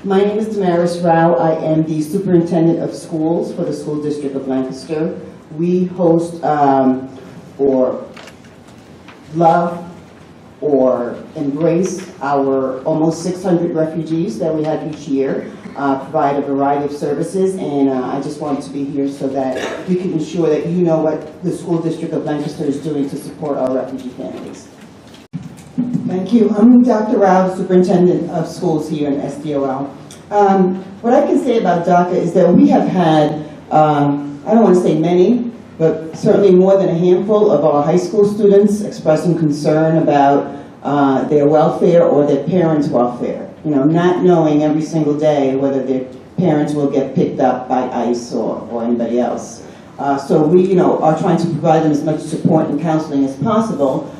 My name is Damaris Rau. I am the Superintendent of Schools for the School District of Lancaster. We host or love or embrace our almost 600 refugees that we have each year, provide a variety of services, and I just wanted to be here so that we can ensure that you know what the School District of Lancaster is doing to support our refugee families. Thank you. I'm Dr. Rau, the Superintendent of Schools here in SDOL. What I can say about DACA is that we have had, I don't want to say many, but certainly more than a handful of our high school students expressing concern about their welfare or their parents' welfare. You know, not knowing every single day whether their parents will get picked up by ICE or anybody else. So we, are trying to provide them as much support and counseling as possible.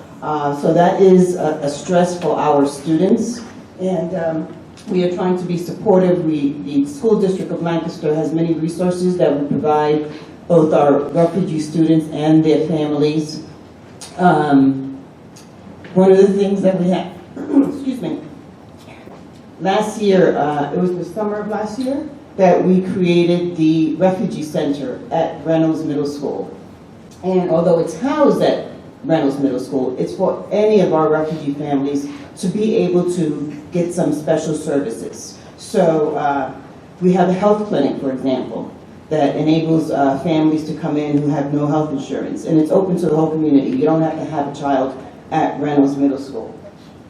So that is a stress for our students, and we are trying to be supportive. The School District of Lancaster has many resources that we provide both our refugee students and their families. One of the things that we have, excuse me, last year, it was the summer of last year, that we created the Refugee Center at Reynolds Middle School. And although it's housed at Reynolds Middle School, it's for any of our refugee families to be able to get some special services. So we have a health clinic, for example, that enables families to come in who have no health insurance, and it's open to the whole community. You don't have to have a child at Reynolds Middle School.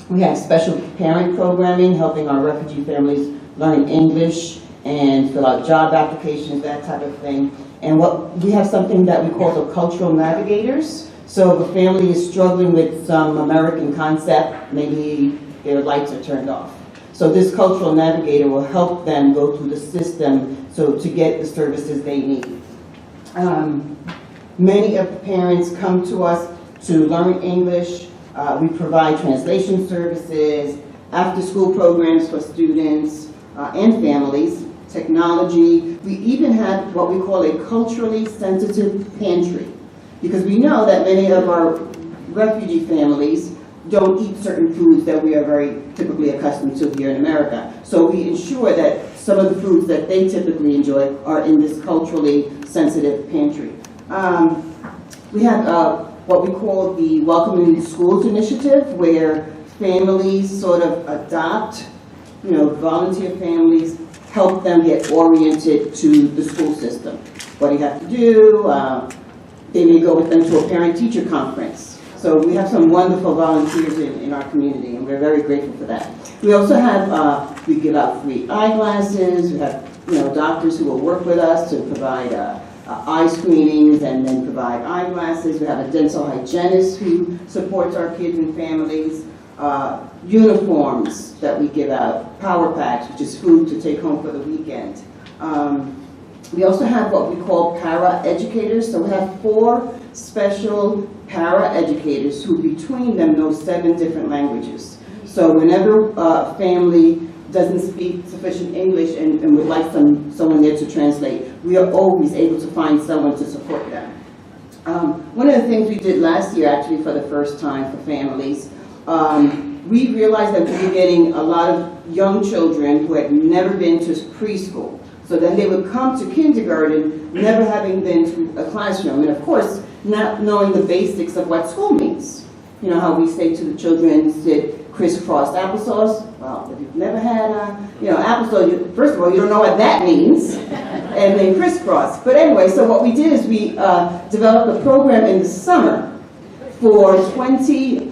We have special parent programming, helping our refugee families learn English and fill out job applications, that type of thing. And we have something that we call the cultural navigators. So if a family is struggling with some American concept, maybe their lights are turned off. So this cultural navigator will help them go through the system to get the services they need. Many of the parents come to us to learn English. We provide translation services, after-school programs for students and families, technology. We even have what we call a culturally sensitive pantry, because we know that many of our refugee families don't eat certain foods that we are very typically accustomed to here in America. So we ensure that some of the foods that they typically enjoy are in this culturally sensitive pantry. We have what we call the Welcoming to Schools initiative, where families sort of adopt, volunteer families, help them get oriented to the school system. What do you have to do? They may go with them to a parent-teacher conference. So we have some wonderful volunteers in our community, and we're very grateful for that. We also have, we give out free eyeglasses. We have, doctors who will work with us to provide eye screenings and then provide eyeglasses. We have a dental hygienist who supports our kids and families. Uniforms that we give out, power packs, which is food to take home for the weekend. We also have what we call para-educators. So we have 4 special para-educators who between them know 7 different languages. So whenever a family doesn't speak sufficient English and would like someone there to translate, we are always able to find someone to support them. One of the things we did last year, actually for the first time for families, we realized that we were getting a lot of young children who had never been to preschool. So then they would come to kindergarten never having been to a classroom, and of course not knowing the basics of what school means. You know how we say to the children, sit crisscross applesauce? Well, if you've never had applesauce, first of all, you don't know what that means, and then crisscross. But anyway, so what we did is we developed a program in the summer for 20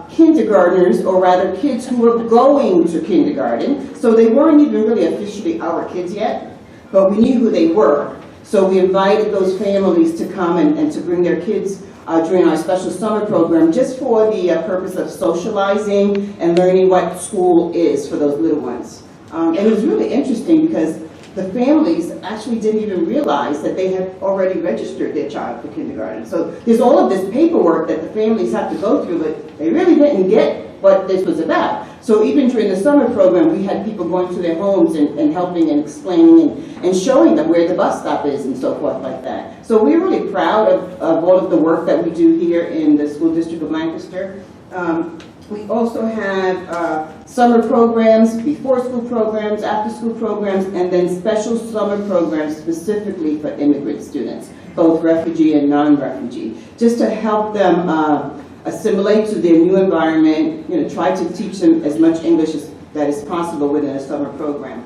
kindergartners, or rather kids who were going to kindergarten. So they weren't even really officially our kids yet, but we knew who they were. So we invited those families to come and to bring their kids during our special summer program, just for the purpose of socializing and learning what school is for those little ones. And it was really interesting because the families actually didn't even realize that they had already registered their child for kindergarten. So there's all of this paperwork that the families have to go through, but they really didn't get what this was about. So even during the summer program, we had people going to their homes and helping and explaining and showing them where the bus stop is and so forth like that. So we're really proud of all of the work that we do here in the School District of Lancaster. We also have summer programs, before school programs, after school programs, and then special summer programs specifically for immigrant students, both refugee and non-refugee, just to help them assimilate to their new environment, try to teach them as much English that is possible within a summer program.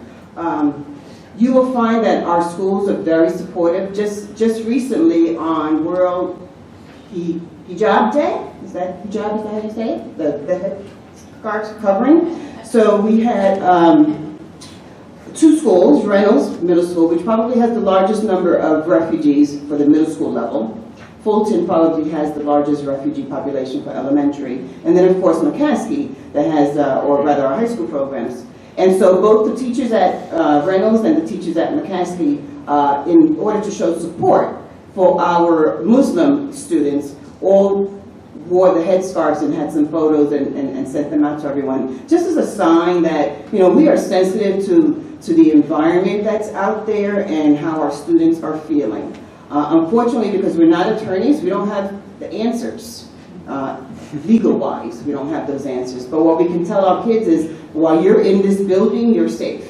You will find that our schools are very supportive. Just recently on World Hijab Day, is that hijab, is that how you say it? The head scarf covering. So we had 2 schools, Reynolds Middle School, which probably has the largest number of refugees for the middle school level. Fulton probably has the largest refugee population for elementary. And then of course McCaskey that has, or rather our high school programs. And so both the teachers at Reynolds and the teachers at McCaskey, in order to show support for our Muslim students, all wore the headscarves and had some photos and sent them out to everyone, just as a sign that we are sensitive to the environment that's out there and how our students are feeling. Unfortunately, because we're not attorneys, we don't have the answers. Legal-wise, we don't have those answers. But what we can tell our kids is, while you're in this building, you're safe.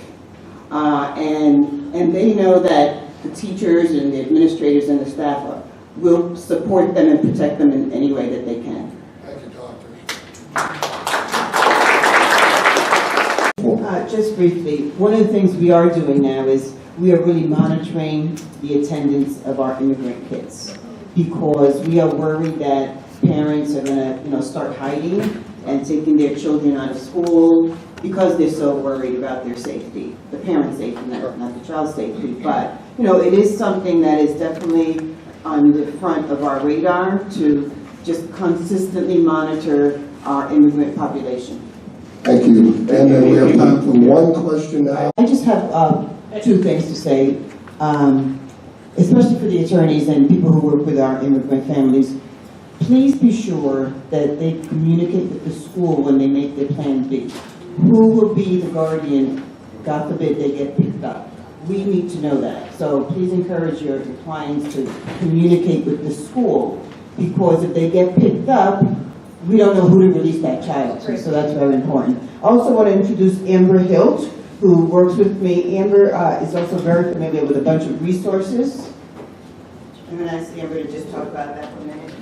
And they know that the teachers and the administrators and the staff will support them and protect them in any way that they can. Thank you, Doctor. Just briefly, one of the things we are doing now is we are really monitoring the attendance of our immigrant kids, because we are worried that parents are going to start hiding and taking their children out of school because they're so worried about their safety, the parents' safety, not the child's safety. But it is something that is definitely on the front of our radar to just consistently monitor our immigrant population. Thank you. And then we have time for one question now. I just have 2 things to say, especially for the attorneys and people who work with our immigrant families. Please be sure that they communicate with the school when they make their Plan B. Who will be the guardian, God forbid they get picked up? We need to know that. So please encourage your clients to communicate with the school, because if they get picked up, we don't know who to release that child to, so that's very important. I also want to introduce Amber Hilt, who works with me. Amber is also very familiar with a bunch of resources. I'm going to ask Amber to just talk about that for a minute.